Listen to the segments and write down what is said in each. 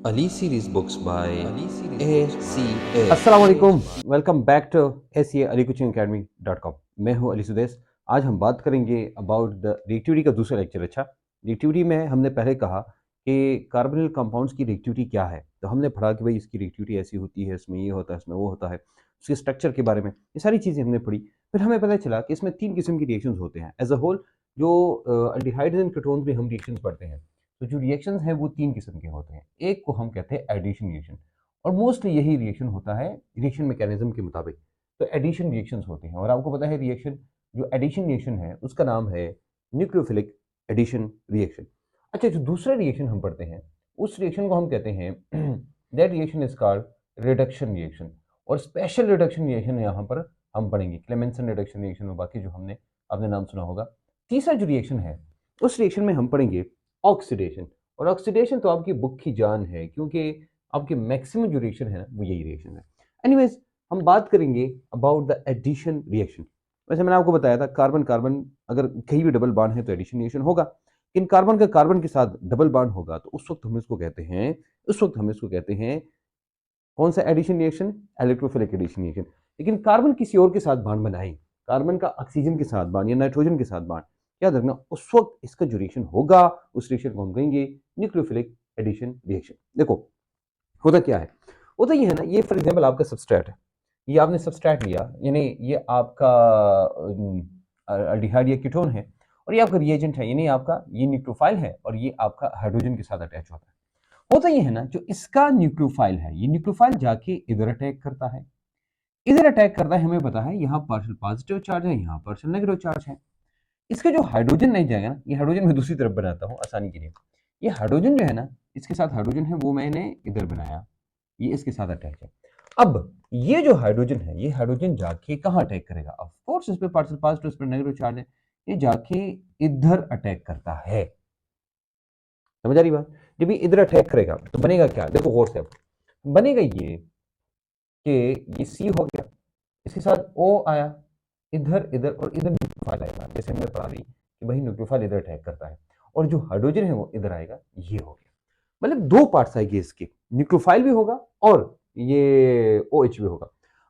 Ali series books by ACS. अस्सलाम वालेकुम, welcome back to S Ali coaching academy .com। मैं हूं अली सुदेश। आज हम बात करेंगे अबाउट द रिएक्टिविटी का दूसरा लेक्चर। अच्छा, रिएक्टिविटी में हमने पहले कहा कि कार्बोनिल कंपाउंड्स की रिएक्टिविटी क्या है, तो हमने पढ़ा कि भाई इसकी रिएक्टिविटी ऐसी होती है, इसमें ये होता है, इसमें वो होता है, उसके स्ट्रक्चर के बारे में ये सारी चीज़ें हमने पढ़ी। फिर हमें पता चला कि इसमें 3 किस्म की रिएक्शंस होते हैं एज अ होल। जो अल्डिहाइड्स एंड कीटोन्स में हम रिएक्शंस पढ़ते हैं, तो जो रिएक्शंस हैं वो 3 किस्म के होते हैं। एक को हम कहते हैं एडिशन रिएक्शन, और मोस्टली यही रिएक्शन होता है रिएक्शन मैकेनिज्म के मुताबिक। तो एडिशन रिएक्शंस होते हैं, और आपको पता है रिएक्शन, जो एडिशन रिएक्शन है उसका नाम है न्यूक्लियोफिलिक एडिशन रिएक्शन। अच्छा, जो दूसरा रिएक्शन हम पढ़ते हैं उस रिएक्शन को हम कहते हैं that reaction is called reduction reaction. और स्पेशल रिडक्शन रिएक्शन यहाँ पर हम पढ़ेंगे, क्लेमेंसन रिडक्शन रिएक्शन और बाकी जो हमने आपने नाम सुना होगा। तीसरा जो रिएक्शन है उस रिएक्शन में हम पढ़ेंगे ऑक्सीडेशन। और ऑक्सीडेशन तो आपकी बुक की जान है, क्योंकि आपके मैक्सिमम जो रिएक्शन है ना वो यही रिएक्शन है। एनीवेज, हम बात करेंगे अबाउट द एडिशन रिएक्शन। वैसे मैंने आपको बताया था कार्बन कार्बन अगर कहीं भी डबल बॉन्ड है तो एडिशन रिएक्शन होगा। इन कार्बन का कार्बन के साथ डबल बॉन्ड होगा तो उस वक्त हम इसको कहते हैं कौन सा addition reaction? Electrophilic addition reaction. लेकिन कार्बन किसी और के साथ बॉन्ड बनाए, कार्बन का ऑक्सीजन के साथ बॉन्ड या नाइट्रोजन के साथ बॉन्ड, याद रखना उस वक्त इसका जो रिएक्शन होगा उस रिएक्शन को हम कहेंगे न्यूक्लियोफिलिक एडिशन रिएक्शन। देखो होता क्या है, होता ये है ना, ये फॉर एग्जांपल आपका सबस्ट्रेट है, ये आपने सबस्ट्रेट लिया, यानी ये आपका अल्डिहाइड या कीटोन है, और ये आपका रिएजेंट है, यानी आपका ये न्यूक्लियोफाइल है, और ये आपका हाइड्रोजन के साथ अटैच होता है। होता ये है ना, जो इसका न्यूक्लियोफाइल है, ये न्यूक्लियोफाइल जाके इधर अटैक करता है, इधर अटैक करता है, हमें पता है यहाँ पार्शियल पॉजिटिव चार्ज है, यहाँ पार्शियल नेगेटिव चार्ज है। इसका जो हाइड्रोजन नहीं जाएगा ना, ये हाइड्रोजन मैं दूसरी तरफ बनाता हूँ आसानी के लिए। ये हाइड्रोजन जो है ना, इसके साथ हाइड्रोजन है वो मैंने इधर बनाया, ये इसके साथ अटैच है। अब ये जो हाइड्रोजन है, ये हाइड्रोजन जाके कहाँ अटैक करेगा? ऑफ कोर्स इस पे पार्शियल पॉजिटिव, इस पे नेगेटिव चार्ज है, ये जाके इधर अटैक करता है। समझ आ रही बात? जब ये इधर अटैक करेगा तो बनेगा क्या? देखो गौर से, अब बनेगा ये कि ये सी हो गया, इसके साथ ओ आया, इधर इधर और इधर न्यूक्लियोफाइल आएगा, जैसे हमने पढ़ा दी कि भाई न्यूक्लियोफाइल इधर अटैक करता है, और जो हाइड्रोजन है वो इधर आएगा, ये हो गया। मतलब दो पार्ट्स आएंगे इसके, न्यूक्लियोफाइल भी होगा और ये ओ एच भी होगा।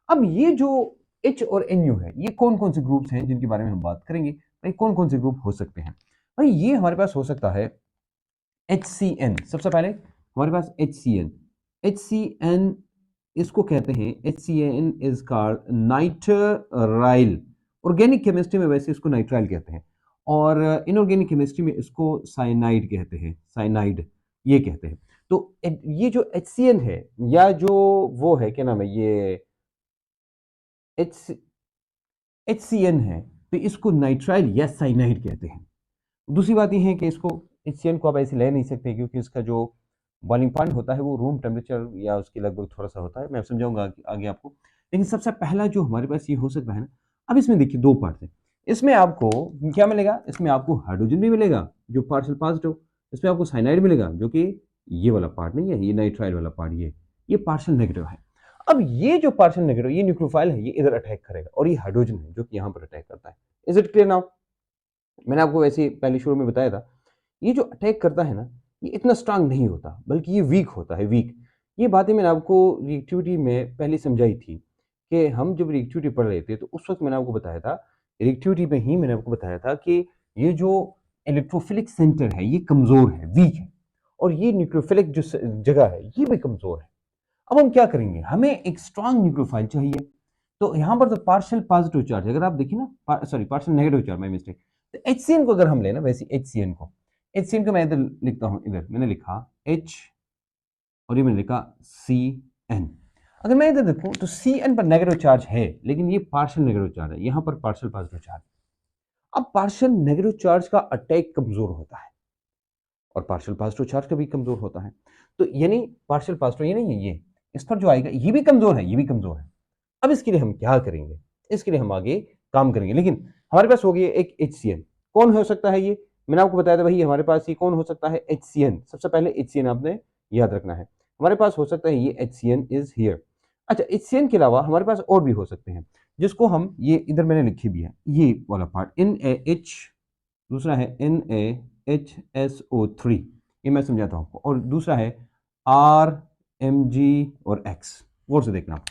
अब ये जो एच और एन यू है, ये कौन कौन से ग्रुप्स हैं जिनके बारे में हम बात करेंगे? भाई कौन कौन से ग्रुप हो सकते हैं? भाई ये हमारे पास हो सकता है एच सी एन। सबसे पहले हमारे पास H C N, H C N इसको कहते हैं, H C N is called nitrile. Organic chemistry में वैसे इसको नाइट्राइल कहते हैं, और इनऑर्गेनिक केमिस्ट्री में इसको साइनाइड कहते हैं, साइनाइड ये कहते हैं। तो ये जो एच सी एन है, या जो वो है, क्या नाम है ये, एच एच सी एन है, तो इसको नाइट्राइल या साइनाइड कहते हैं। दूसरी बात यह है कि इसको HCl को आप ऐसे ले नहीं सकते, क्योंकि इसका जो बॉइलिंग पॉइंट होता है वो रूम टेम्परेचर या उसके लगभग थोड़ा सा होता है, मैं समझाऊंगा आगे आपको। लेकिन सबसे पहला जो हमारे पास ये हो सकता है ना, अब इसमें देखिए दो पार्ट है, इसमें आपको क्या मिलेगा? इसमें आपको हाइड्रोजन भी मिलेगा जो पार्शियल पॉजिटिव, इसमें आपको साइनाइड मिलेगा जो कि ये वाला पार्ट नहीं है, ये नाइट्राइल वाला पार्ट, ये पार्शियल नेगेटिव है। अब ये जो पार्शियल नेगेटिव, ये न्यूक्लियोफाइल है, ये इधर अटैक करेगा, और ये हाइड्रोजन है जो कि यहाँ पर अटैक करता है। Is it clear now? मैंने आपको वैसे पहले शुरू में बताया था, ये जो अटैक करता है ना, ये इतना स्ट्रांग नहीं होता, बल्कि ये वीक होता है, वीक। ये बातें मैंने आपको रिएक्टिविटी में पहले समझाई थी, कि हम जब रिएक्टिविटी पढ़ रहे थे तो उस वक्त मैंने आपको बताया था, रिएक्टिविटी में ही मैंने आपको बताया था कि ये जो इलेक्ट्रोफिलिक सेंटर है ये कमज़ोर है, वीक है, और ये न्यूक्लियोफिलिक जो जगह है ये भी कमज़ोर है। अब हम क्या करेंगे? हमें एक स्ट्रांग न्यूक्लियोफाइल चाहिए। तो यहाँ पर तो पार्शियल पॉजिटिव चार्ज, अगर आप देखिए ना, sorry partial negative charge, my mistake. तो HCN को अगर हम लेना, वैसे HCN को मैं इधर लिखता हूँ, इधर मैंने लिखा H और ये मैंने लिखा CN। अगर मैं इधर देखूँ तो CN पर नेगेटिव चार्ज है, लेकिन ये पार्शियल नेगेटिव चार्ज है, यहाँ पर पार्शियल पॉजिटिव चार्ज। अब पार्शियल नेगेटिव चार्ज का अटैक कमजोर होता है, और पार्शियल पॉजिटिव चार्ज का भी कमजोर होता है। तो यानी पार्शियल पॉजिटिव ये नहीं है, ये इस पर जो आएगा ये भी कमजोर है, ये भी कमजोर है। अब इसके लिए हम क्या करेंगे? इसके लिए हम आगे काम करेंगे, लेकिन हमारे पास हो गई एक HCN। कौन हो सकता है ये? मैंने आपको बताया था भाई, हमारे पास ये कौन हो सकता है? HCN। सबसे पहले HCN आपने याद रखना है, हमारे पास हो सकता है ये HCN इज हियर। अच्छा, HCN के अलावा हमारे पास और भी हो सकते हैं, जिसको हम, ये इधर मैंने लिखी भी है, ये वाला पार्ट NaH, दूसरा है NaHSO3, ये मैं समझाता हूँ आपको, और दूसरा है R, Mg और X। गौर से देखना,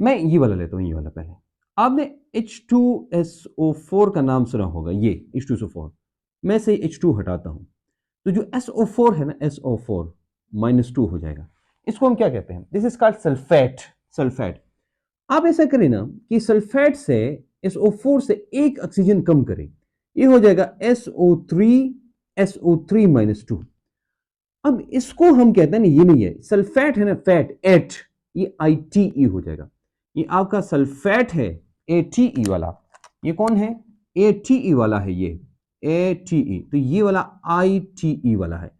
मैं ये वाला लेता हूँ, ये वाला पहले। आपने H2SO4 का नाम सुना होगा, ये H2SO4। मैं से H2 हटाता हूँ तो जो SO4 है ना, SO4 -2 हो जाएगा। इसको हम क्या कहते हैं? This is called sulphate. Sulphate. आप ऐसा करें ना कि सल्फेट से SO4 से एक ऑक्सीजन कम करें, ये हो जाएगा SO3 अब इसको हम कहते हैं ना, ये नहीं है सल्फेट है ना, फैट एट, ये ITE हो जाएगा। ये आपका सल्फेट है ATE वाला, ये कौन है? ATE वाला है, ये ATE, तो ये वाला ITE वाला है,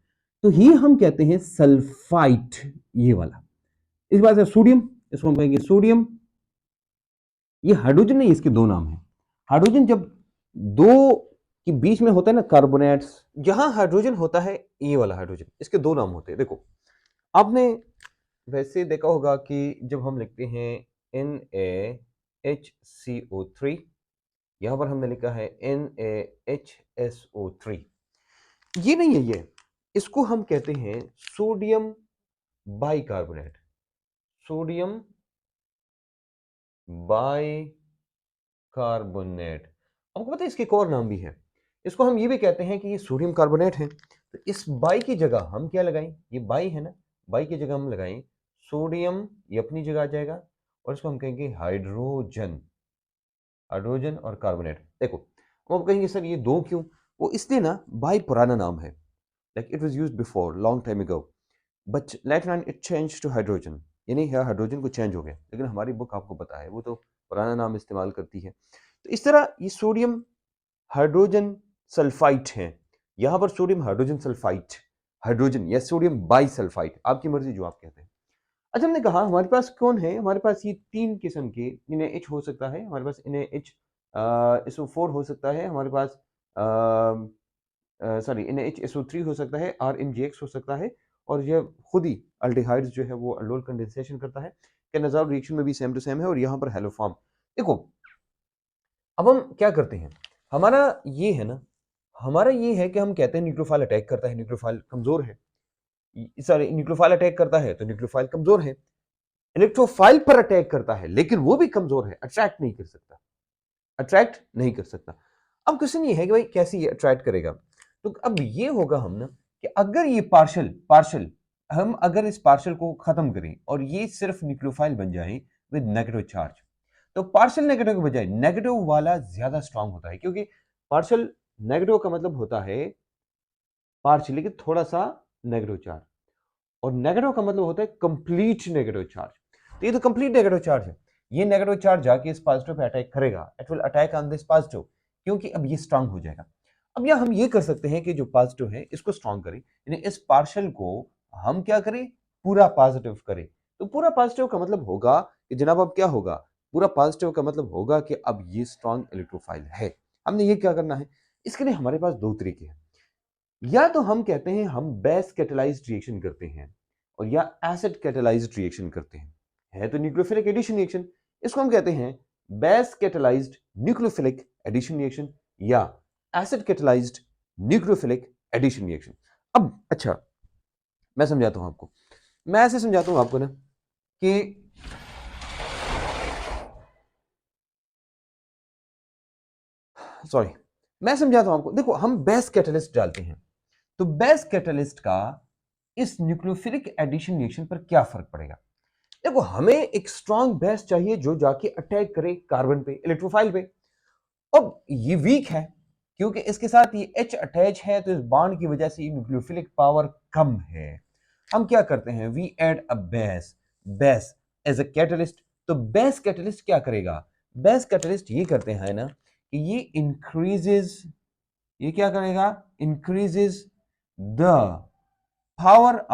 तो ये हम कहते हैं सल्फाइट, ये वाला। इस बात से सोडियम, इसको हम कहेंगे सोडियम। ये हाइड्रोजन नहीं, इसके दो नाम हैं। हाइड्रोजन जब दो के बीच में होता है ना कार्बोनेट्स, जहां हाइड्रोजन होता है, ये वाला हाइड्रोजन, इसके दो नाम होते हैं। देखो, आपने वैसे देखा होगा कि जब हम लिखते हैं NaHCO3, यहां पर हमने लिखा है NaHSO3, ये नहीं है, ये इसको हम कहते हैं सोडियम बाइकार्बोनेट। सोडियम बाइकार्बोनेट, आपको पता है इसके एक और नाम भी है। इसको हम ये भी कहते हैं कि ये सोडियम कार्बोनेट है। तो इस बाई की जगह हम क्या लगाएं? ये बाई है ना, बाई की जगह हम लगाएं सोडियम, ये अपनी जगह आ जाएगा, और इसको हम कहेंगे हाइड्रोजन। हाइड्रोजन और कार्बोनेट। देखो, अब आप कहेंगे सर ये दो क्यों? वो इसलिए ना, बाई पुराना नाम है, like it was used before long time ago, but later on it change to hydrogen, यानी हाइड्रोजन को चेंज हो गया। लेकिन हमारी बुक आपको पता है वो तो पुराना नाम इस्तेमाल करती है। तो इस तरह ये सोडियम हाइड्रोजन सल्फाइट है, यहां पर सोडियम हाइड्रोजन सल्फाइट, हाइड्रोजन या सोडियम बाइसल्फाइट, आपकी मर्जी जो आप कहते हैं। अच्छा, हमने कहा हमारे पास कौन है? हमारे पास ये तीन किस्म के NaH हो सकता है, हमारे पास NaHSO4 हो सकता है, हमारे पास सॉरी NaHSO3 हो सकता है, RMGX हो सकता है, और ये खुद ही अल्डिहाइड्स जो है वो अल्डोल कंडेंसेशन करता है। केनाज़ाल रिएक्शन में भी सेम टू सेम है, और यहाँ पर हेलो फॉर्म। देखो, अब हम क्या करते हैं, हमारा ये है ना, हमारा ये है कि हम कहते हैं न्यूक्लियोफाइल अटैक करता है, न्यूक्लियोफाइल कमजोर है, सॉरी न्यूक्लियोफाइल अटैक करता है तो न्यूक्लियोफाइल कमजोर है। इलेक्ट्रोफाइल पर अटैक करता है लेकिन वो भी कमजोर है, अट्रैक्ट नहीं कर सकता, अट्रैक्ट नहीं कर सकता। अब क्वेश्चन ये है कि भाई कैसे ये अट्रैक्ट करेगा? तो अब ये होगा हम ना, कि अगर ये पार्शल पार्शल हम अगर इस पार्शल को खत्म करें और ये सिर्फ न्यूक्लियोफाइल बन जाए विद नेगेटिव चार्ज, तो पार्शल नेगेटिव के बजाय नेगेटिव वाला ज्यादा स्ट्रांग होता है, क्योंकि पार्शल नेगेटिव का मतलब होता है पार्शियली कि थोड़ा सा नेगेटिव चार्ज, और नेगेटिव का मतलब होता है कंप्लीट नेगेटिव चार्ज। तो ये तो कंप्लीट नेगेटिव चार्ज है, ये नेगेटिव चार्ज जाके इस पॉजिटिव पे अटैक करेगा, it will attack on this positive, क्योंकि अब ये स्ट्रांग हो जाएगा। अब यहां हम ये कर सकते हैं कि जो पॉजिटिव है इसको स्ट्रांग करें, यानी इस पार्शियल को हम क्या करें, पूरा पॉजिटिव करें। तो पूरा पॉजिटिव का मतलब होगा कि जनाब अब क्या होगा, पूरा पॉजिटिव का मतलब होगा कि अब ये स्ट्रांग इलेक्ट्रोफाइल है। हमने ये क्या करना है, इसके लिए हमारे पास दो तरीके हैं, या तो हम कहते हैं हम बेस कैटालाइज्ड रिएक्शन करते हैं, और या एसिड कैटालाइज्ड रिएक्शन करते हैं, है तो न्यूक्लियोफिलिक एडिशन रिएक्शन, इसको हम कहते हैं base catalysed nucleophilic addition reaction या acid catalysed nucleophilic addition reaction. अब अच्छा, मैं समझाता हूं आपको, मैं ऐसे समझाता हूं आपको ना कि सॉरी, मैं समझाता हूं आपको। देखो, हम बेस कैटालिस्ट डालते हैं, तो बेस कैटालिस्ट का इस न्यूक्लियोफिलिक एडिशन रिएक्शन पर क्या फर्क पड़ेगा? देखो, हमें एक स्ट्रॉन्ग बेस चाहिए जो जाके अटैक करे कार्बन पे, इलेक्ट्रोफाइल पे। अब ये वीक है क्योंकि इसके साथ ये H अटैच है, तो इस बॉन्ड की वजह से न्यूक्लियोफिलिक पावर कम है। हम क्या करते हैं, we add a base, base as a catalyst. तो बेस कैटलिस्ट क्या करेगा? बेस कैटलिस्ट ये करते हैं ना कि ये इंक्रीजेस, ये क्या करेगा, increases the power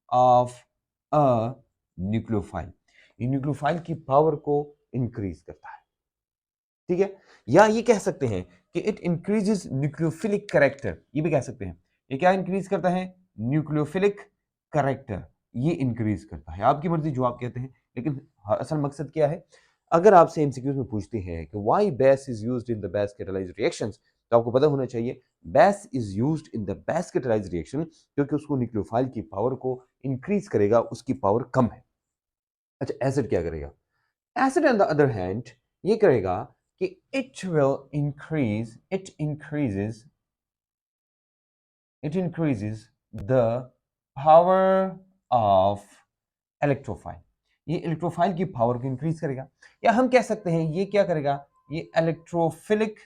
of a nucleophile, ये न्यूक्लियोफाइल की पावर को इंक्रीज करता है, ठीक है। या ये कह सकते हैं कि इट इंक्रीजेस न्यूक्लियोफिलिक कैरेक्टर, ये भी कह सकते हैं। ये क्या इंक्रीज करता है? न्यूक्लियोफिलिक कैरेक्टर, ये इंक्रीज करता है, आपकी मर्जी जो आप कहते हैं। लेकिन असल मकसद क्या है? अगर आपसे एमसीक्यूज में पूछते हैं कि why base is used in the base catalysed reactions, तो आपको पता होना चाहिए base is used in the base catalysed reaction, क्योंकि उसको न्यूक्लियोफाइल की पावर को इंक्रीज करेगा, उसकी पावर कम है। अच्छा, एसिड क्या करेगा? Acid on the other hand ये करेगा कि it increases the power of electrophile. ये इलेक्ट्रोफाइल की पावर को इंक्रीज करेगा, या हम कह सकते हैं ये क्या करेगा, ये इलेक्ट्रोफिलिक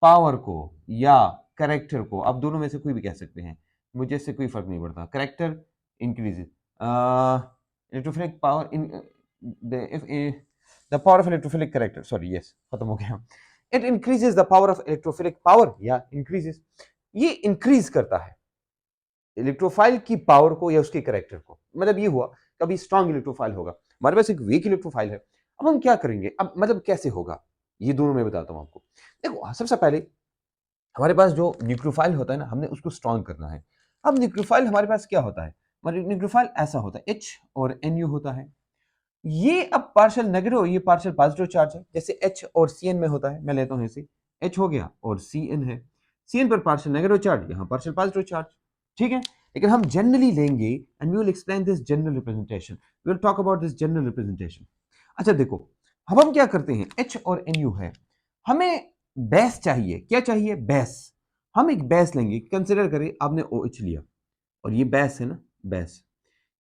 पावर को या करेक्टर को, आप दोनों में से कोई भी कह सकते हैं, मुझे इससे कोई फर्क नहीं पड़ता। Character increases electrophilic power in the power of electrophilic character, sorry yes खत्म हो गया। It increases the power of electrophilic power, या इंक्रीजेस, ये इंक्रीज करता है इलेक्ट्रोफाइल की पावर को या उसके करेक्टर को। मतलब ये हुआ, कभी स्ट्रांग इलेक्ट्रोफाइल होगा, हमारे पास एक वीक इलेक्ट्रोफाइल है, अब हम क्या करेंगे, अब मतलब कैसे होगा, ये दोनों मैं बताता हूं आपको। देखो, सबसे पहले हमारे पास जो न्यूक्लियोफाइल होता है ना, हमने उसको स्ट्रांग करना है। अब न्यूक्लियोफाइल हमारे पास क्या होता है, हमारे न्यूक्लियोफाइल ऐसा होता है, H और Nu होता है। ये अब पार्शियल नेगेटिव, ये पार्शियल पॉजिटिव चार्ज है, जैसे H और Cn में होता है। मैं लेता हूं ऐसे, H हो गया और Cn है, Cn पर पार्शियल नेगेटिव चार्ज, यहाँ पार्शियल पॉजिटिव चार्ज, ठीक है। लेकिन हम जनरली लेंगे and we will explain this general representation, we will talk about this general representation. अच्छा देखो, अब हम क्या करते हैं, H और Nu है, हमें बेस चाहिए, क्या चाहिए, बेस। हम एक बेस लेंगे, कंसिडर करें आपने OH लिया और ये बेस है ना, बेस।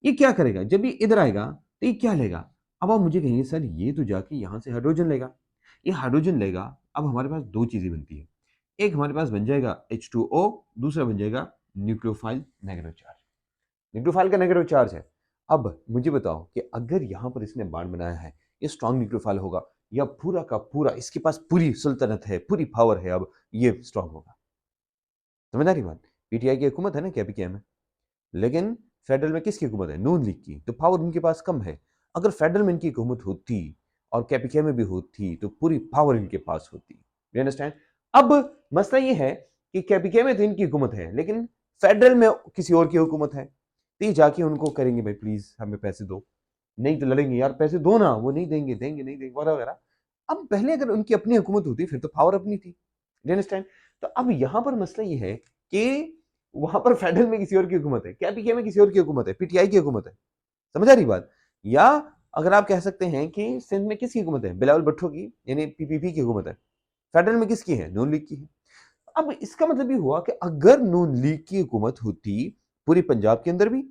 ये क्या करेगा, जब ये इधर आएगा तो ये क्या लेगा, अब आप मुझे कहेंगे सर ये तो जाके यहां से हाइड्रोजन लेगा, ये हाइड्रोजन लेगा। अब हमारे पास दो चीजें बनती है, एक हमारे पास बन जाएगा H2O, दूसरा बन जाएगा न्यूक्लियोफाइल नेगेटिव चार्ज। न्यूक्लियोफाइल का नेगेटिव चार्ज है। अब मुझे बताओ कि अगर यहां पर इसने बांड बनाया है, ये स्ट्रॉन्ग न्यूक्लियोफाइल होगा या पूरा का पूरा इसके पास पूरी सुल्तनत है, पूरी पावर है, अब ये स्ट्रॉन्ग होगा। समझ आ रही बात? पीटीआई की हुकूमत है ना केपीकेएम में, लेकिन फेडरल में किसकी हुकूमत है, नून लीग की, तो पावर उनके पास कम है। अगर फेडरल में इनकी हुकूमत होती और केपीके में भी होती तो पूरी पावर इनके पास होती। You understand? अब मसला ये है कि केपीके में तो इनकी हुकूमत है, लेकिन फेडरल में किसी और की हुकूमत है, तो ये जाके उनको करेंगे भाई प्लीज हमें पैसे दो, नहीं तो लड़ेंगे, यार पैसे दो ना, वो नहीं देंगे, देंगे नहीं देंगे वगैरह वगैरह। अब पहले अगर उनकी अपनी हुकूमत होती फिर तो पावर अपनी थी। You understand? तो अब यहां पर मसला ये है कि वहां पर फेडरल में किसी और की हुकूमत है, केपीके में किसी और की हुकूमत है, पीटीआई की हुकूमत है। समझ आ रही बात? या अगर आप कह सकते हैं कि सिंध में किसकी हुकूमत है, बिलावल भुट्टो की, यानी पीपीपी की हुकूमत है। फेडरल में किसकी है, नून लीग की है। अब इसका मतलब ये हुआ कि अगर नून लीग की हुकूमत होती पूरी पंजाब के अंदर भी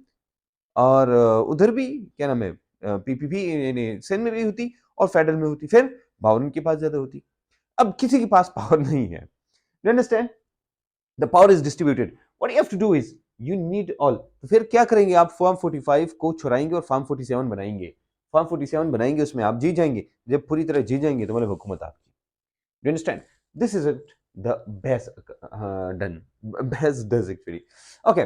और उधर भी, क्या नाम है, पीपीपी यानी सिंध में भी होती और फेडरल में होती, फिर पावर उनके पास ज्यादा होती। अब किसी के पास पावर नहीं है। You understand? The power is distributed, what you have to do is you need all. तो फिर क्या करेंगे आप, फॉर्म 45 को छुड़ाएंगे और फॉर्म 47 बनाएंगे। फॉर्म 47 बनाएंगे, उसमें आप जीत जाएंगे। जब पूरी तरह जीत जाएंगे तो मतलब हुकूमत आपकी। You understand? This is it, the best done, best does actually. Okay,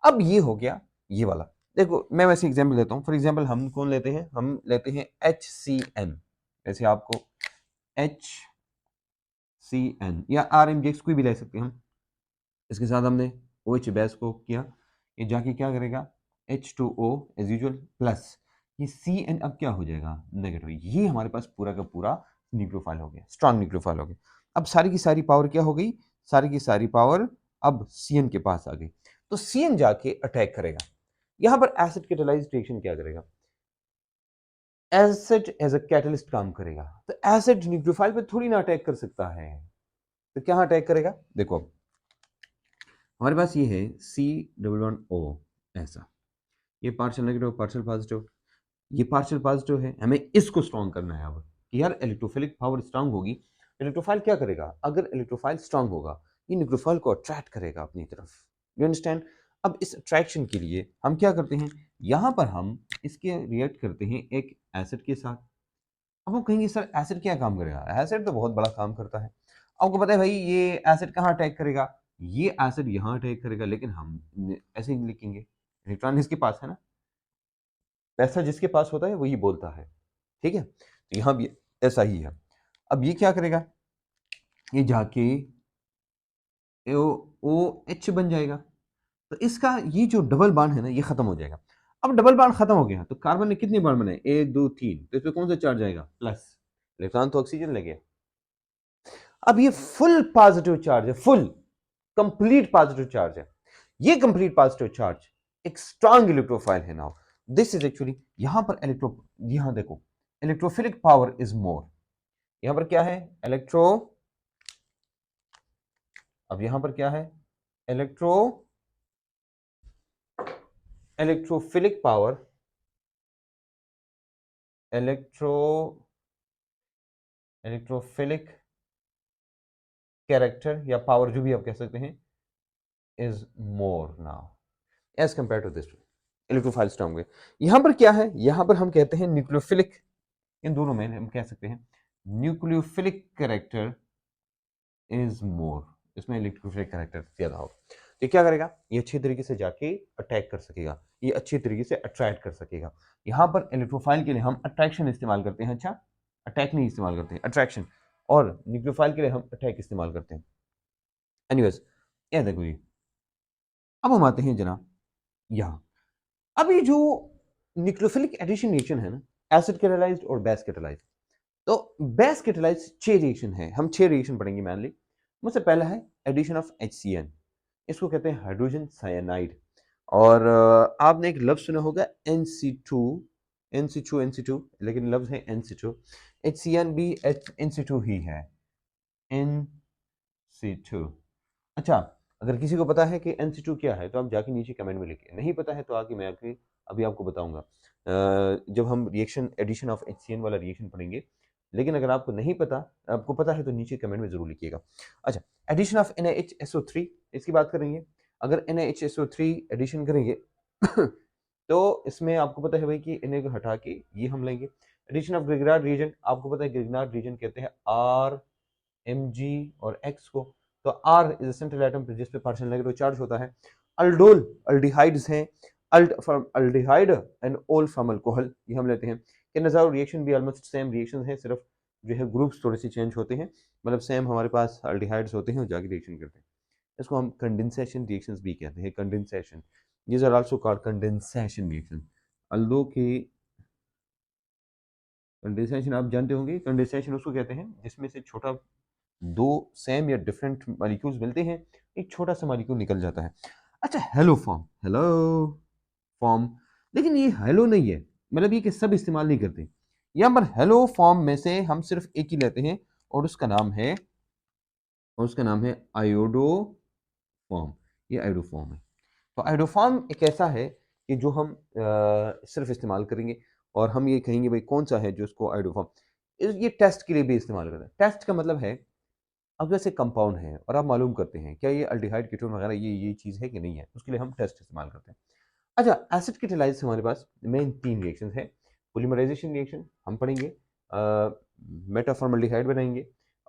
अब ये हो गया ये वाला। देखो मैं वैसे एग्जांपल लेता हूँ, फॉर एग्जांपल हम कौन लेते हैं, हम लेते हैं HCN। वैसे आपको HCN या RMGX कोई भी ले सकते हैं हम। इसके साथ हमने OH बेस को किया, ये जाके क्या करेगा, H2O एज यूजुअल प्लस, ये Cn अब क्या हो जाएगा, नेगेटिव। ये हमारे पास पूरा का पूरा न्यूक्लियोफाइल हो गया, स्ट्रॉन्ग न्यूक्लियोफाइल हो गया। अब सारी की सारी पावर क्या हो गई, सारी की सारी पावर अब Cn के पास आ गई। तो Cn जाके अटैक करेगा। यहां पर एसिड कैटालाइज्ड रिएक्शन क्या करेगा, एसिड एज अ कैटलिस्ट काम करेगा। तो एसिड न्यूक्लियोफाइल पे थोड़ी ना अटैक कर सकता है, तो क्या अटैक करेगा, देखो हमारे पास ये है C++O ऐसा, ये पार्शियल नेगेटिव पार्शियल पॉजिटिव, ये पार्शियल पॉजिटिव है, हमें इसको स्ट्रॉन्ग करना है। अब कि यार इलेक्ट्रोफिलिक पावर स्ट्रॉन्ग होगी, इलेक्ट्रोफाइल क्या करेगा, अगर इलेक्ट्रोफाइल स्ट्रॉन्ग होगा ये न्यूक्लियोफाइल को अट्रैक्ट करेगा अपनी तरफ। You understand? अब इस अट्रैक्शन के लिए हम क्या करते हैं, यहां पर हम इसके रिएक्ट करते हैं एक एसिड के साथ। अब हम कहेंगे सर एसिड क्या काम करेगा, एसिड तो बहुत बड़ा काम करता है। आपको पता है भाई ये एसिड कहाँ अटैक करेगा, ये एसिड यहाँ अटैक करेगा, लेकिन हम ऐसे ही लिखेंगे, इलेक्ट्रॉन इसके पास है ना, पैसा जिसके पास होता है वही बोलता है, ठीक है। तो यहाँ भी ऐसा ही है। अब ये क्या करेगा, ये जाके OH बन जाएगा, तो इसका ये जो डबल बॉन्ड है ना ये खत्म हो जाएगा। अब डबल बॉन्ड खत्म हो गया तो कार्बन ने कितने बॉन्ड बनाए, 1 2 3, तो इस पे कौन सा चार्ज आएगा, प्लस। इलेक्ट्रॉन तो ऑक्सीजन ले गया। अब ये फुल पॉजिटिव चार्ज है, फुल कंप्लीट पॉजिटिव चार्ज है। ये कंप्लीट पॉजिटिव चार्ज एक स्ट्रॉन्ग इलेक्ट्रोफाइल है। नाउ दिस इज एक्चुअली, यहां पर यहां देखो इलेक्ट्रोफिलिक पावर इज मोर। यहां पर क्या है अब यहां पर क्या है इलेक्ट्रोफिलिक पावर, इलेक्ट्रोफिलिक कैरेक्टर या पावर जो भी आप कह सकते हैं is more now as compare to this. Electrophile strong है। यहां पर क्या है, यहां पर हम कहते हैं न्यूक्लियोफिलिक, इन दोनों में हम कह सकते हैं न्यूक्लियोफिलिक कैरेक्टर इज मोर, इसमें इलेक्ट्रोफिलिक कैरेक्टर ज्यादा होगा। ये क्या करेगा, ये अच्छी तरीके से जाके अटैक कर सकेगा, ये अच्छी तरीके से अट्रैक्ट कर सकेगा। यहां पर इलेक्ट्रोफाइल के लिए हम अट्रैक्शन इस्तेमाल करते हैं, अच्छा अटैक नहीं इस्तेमाल करते हैं, अट्रैक्शन। और न्यूक्लियोफाइल के लिए हम अटैक इस्तेमाल करते हैं। एनीवेज ये देखो ये, अब हम आते हैं जनाब यहाँ। अब ये जो न्यूक्लियोफिलिक एडिशन रिएक्शन है ना, एसिड कैटालाइज्ड और बेस कैटालाइज्ड। तो बेस कैटालाइज्ड 6 रिएक्शन है, हम 6 रिएक्शन पढ़ेंगे मैनली। मुझसे पहला है एडिशन ऑफ HCN, इसको कहते हैं हाइड्रोजन साइनाइड। और आपने एक लफ्ज सुना होगा NC2, NC2, लेकिन लफ्ज है NC2। HCN भी NC2 ही है, NC2। अच्छा, अगर किसी को पता है कि NC2 क्या है तो आप जाके नीचे कमेंट में लिखिए, नहीं पता है तो आके मैं आके अभी आपको बताऊंगा जब हम रिएक्शन एडिशन ऑफ HCN वाला रिएक्शन पढ़ेंगे। लेकिन अगर आपको नहीं पता, आपको पता है तो नीचे कमेंट में जरूर लिखिएगा। अच्छा, एडिशन ऑफ NaHSO3, इसकी बात करेंगे। अगर NaHSO3 एडिशन करेंगे तो इसमें आपको पता है भाई कि इन्हें को हटा के ये हम लेंगे। एडिशन ऑफ ग्रिगनार्ड रीजन, आपको पता है ग्रिगनार्ड रीजन कहते हैं RMG और X को। तो R इज सेंट्रल एटम जिस पे पार्शियल नेगेटिव चार्ज होता है। अल्डोल अल्डिहाइड्स हैं, अल्ट फ्रॉम अल्डिहाइड एंड ओल फ्रॉम अल्कोहल, ये हम लेते हैं। केनेज़ाउ रिएक्शन भी ऑलमोस्ट सेम रिएक्शन है, सिर्फ जो है ग्रुप्स थोड़े से चेंज होते हैं, मतलब सेम हमारे पास अल्डिहाइड्स होते हैं और जाके रिएक्शन करते हैं। इसको हम कंडेंसेशन रिएक्शंस भी कहते हैं, condensation, these are also called condensation reaction। Although की कंडेंसेशन आप जानते होंगे, कंडेंसेशन उसको कहते हैं जिसमें से छोटा दो सेम या डिफरेंट मॉलिक्यूल्स मिलते हैं, एक छोटा सा मॉलिक्यूल निकल जाता है। अच्छा, हेलो फॉर्म, लेकिन ये हेलो नहीं है, मतलब ये कि सब इस्तेमाल नहीं करते। यहाँ पर हेलो फॉर्म में से हम सिर्फ एक ही लेते हैं और उसका नाम है आयोडो फॉर्म। ये आयोडो फॉर्म है। तो आयोडोफॉर्म एक ऐसा है कि जो हम सिर्फ इस्तेमाल करेंगे और हम ये कहेंगे भाई कौन सा है जो इसको आयोडोफॉर्म, ये टेस्ट के लिए भी इस्तेमाल करते हैं। टेस्ट का मतलब है अब जैसे कंपाउंड है और आप मालूम करते हैं क्या ये अल्डिहाइड कीटोन वगैरह ये चीज़ है कि नहीं है, उसके लिए हम टेस्ट इस्तेमाल करते हैं। अच्छा, एसिड कैटालाइज हमारे पास मेन 3 रिएक्शन है। पोलीमराइजेशन रिएक्शन हम पढ़ेंगे, मेटाफॉर्मल्डिहाइड बनाएंगे,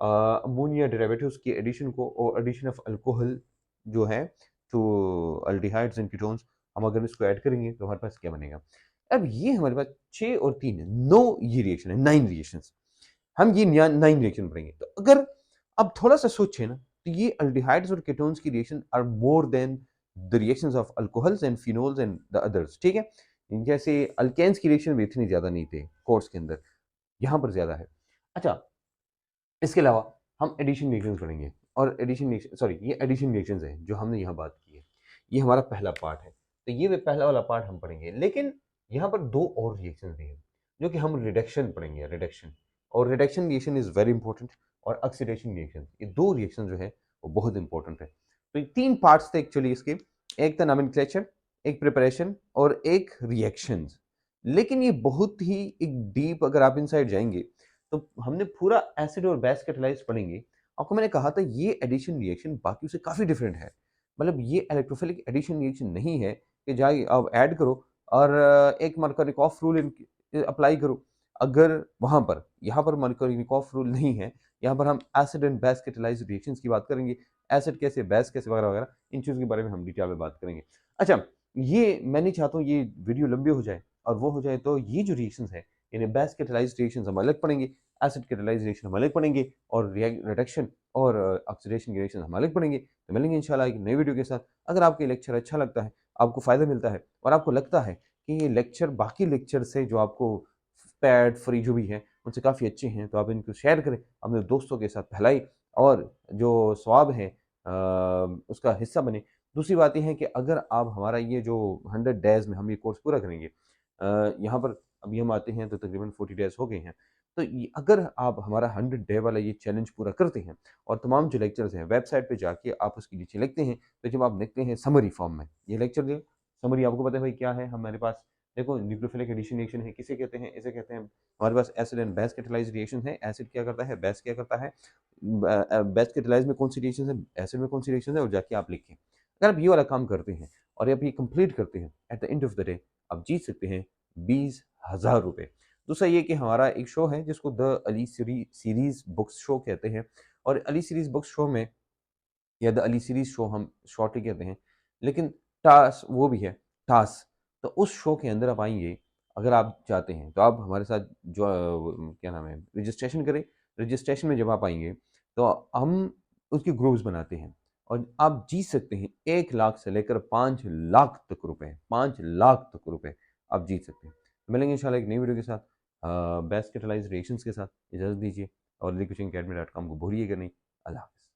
अमोनिया डेरिवेटिव्स की एडिशन को और एडिशन ऑफ अल्कोहल जो है तो अल्डिहाइड्स एंड कीटोन्स, हम अगर इसको ऐड करेंगे तो हमारे पास क्या बनेगा। अब ये हमारे पास 6 और 3 9 ये रिएक्शन है, 9 रिएक्शंस, हम ये 9 रिएक्शन पढ़ेंगे। तो अगर अब थोड़ा सा सोचे ना, तो ये अल्डिहाइड्स और कीटोन्स की reaction are more than the reactions of alcohols and phenols and the others, ठीक है। जैसे अल्केन्स की रिएक्शन भी इतनी ज्यादा नहीं थे कोर्स के अंदर, यहाँ पर ज्यादा है। अच्छा, इसके अलावा हम एडिशन रिएक्शंस पढ़ेंगे, और एडिशन सॉरी ये एडिशन रिएक्शंस है जो हमने यहाँ बात की है, ये हमारा पहला पार्ट है। तो ये पहला वाला पार्ट हम पढ़ेंगे, लेकिन यहाँ पर 2 और रिएक्शंस भी हैं जो कि हम रिडक्शन पढ़ेंगे, रिडक्शन। और reduction reaction is very important, और ऑक्सीडेशन रिएक्शन, ये 2 रिएक्शन जो है वो बहुत इंपॉर्टेंट है। तो ये 3 पार्ट्स थे एक्चुअली इसके, एक था नोमेनक्लेचर, एक प्रिपरेशन और एक रिएक्शंस। लेकिन ये बहुत ही एक डीप, अगर आप इनसाइड जाएंगे तो हमने पूरा एसिड और बेस कैटालाइज पढ़ेंगे। आपको मैंने कहा था ये एडिशन रिएक्शन बाकी से काफी डिफरेंट है, मतलब ये इलेक्ट्रोफिलिक एडिशन रिएक्शन नहीं है कि जाए आप ऐड करो और एक मार्कोनिकॉफ रूल अप्लाई करो। अगर वहां पर, यहाँ पर मार्कोनिकॉफ रूल नहीं है, यहाँ पर हम acid and base catalyse reactions की बात करेंगे, एसिड कैसे बेस कैसे वगैरह वगैरह, इन चीज़ों के बारे में हम डिटेल में बात करेंगे। अच्छा, ये मैं नहीं चाहता हूँ ये वीडियो लंबी हो जाए, और वो हो जाए तो ये जो रिएक्शंस है यानी बेस कैटालाइज रिएक्शंस हम अलग पढ़ेंगे, एसिड कैटालाइज रिएक्शन हम अलग पढ़ेंगे, और रिडक्शन और ऑक्सीडेशन रिएक्शन हम अलग पढ़ेंगे। तो मिलेंगे इंशाल्लाह एक नई वीडियो के साथ। अगर आपको ये लेक्चर अच्छा लगता है, आपको फ़ायदा मिलता है, और आपको लगता है कि ये लेक्चर बाकी लेक्चर से जो आपको पैड फ्री जो भी है उनसे काफ़ी अच्छे हैं, तो आप इनको शेयर करें, अपने दोस्तों के साथ फैलाएँ और जो सवाब है उसका हिस्सा बने। दूसरी बात ये है कि अगर आप हमारा ये जो 100 डेज़ में हम ये कोर्स पूरा करेंगे, यहाँ पर अभी हम आते हैं तो तकरीबन 40 डेज़ हो गए हैं। तो ये अगर आप हमारा 100 डे वाला ये चैलेंज पूरा करते हैं और तमाम जो लेक्चर्स हैं वेबसाइट पे जाके आप उसके नीचे लिखते हैं, तो जब आप लिखते हैं समरी फॉर्म में, ये लेक्चर जो समरी आपको पता है भाई क्या है? हमारे पास देखो न्यूक्लियोफिलिक एडिशन रिएक्शन है, किसे कहते हैं? इसे कहते हैं हमारे पास एसिड एंड बेस कैटालाइज़ रिएक्शन है, एसिड क्या करता है? बेस क्या करता है? बेस कैटालाइज़ में कौन सी रिएक्शंस है? एसिड में कौन सी रिएक्शंस है? और जाके आप लिखें। अगर आप ये वाला काम करते हैं और आप ये कंप्लीट करते हैं, at the end of the day आप जीत सकते हैं ₹20,000। दूसरा ये कि हमारा एक शो है जिसको the Ali series books show कहते हैं और अली सीरीज़ बुक्स शो में या द अली सीरीज़ शो हम शॉर्टली कहते हैं, लेकिन टास वो भी है, टास। तो उस शो के अंदर आप आएँगे, अगर आप चाहते हैं, तो आप हमारे साथ जो क्या नाम है, रजिस्ट्रेशन करें। रजिस्ट्रेशन में जब आप आएँगे, तो हम उसके ग्रुप्स बनाते हैं और आप जीत सकते हैं 1 लाख से लेकर 5 लाख तक रुपए, 5 लाख तक रुपए आप जीत सकते हैं। मिलेंगे इंशाल्लाह एक नई वीडियो के साथ बेस्ट कैटालाइज़ रिएक्शंस के साथ। इजाज़त दीजिए और लिकुचिंग अकेडमी.com को भूलिएगा नहीं। अल्लाह हाफ़िज़।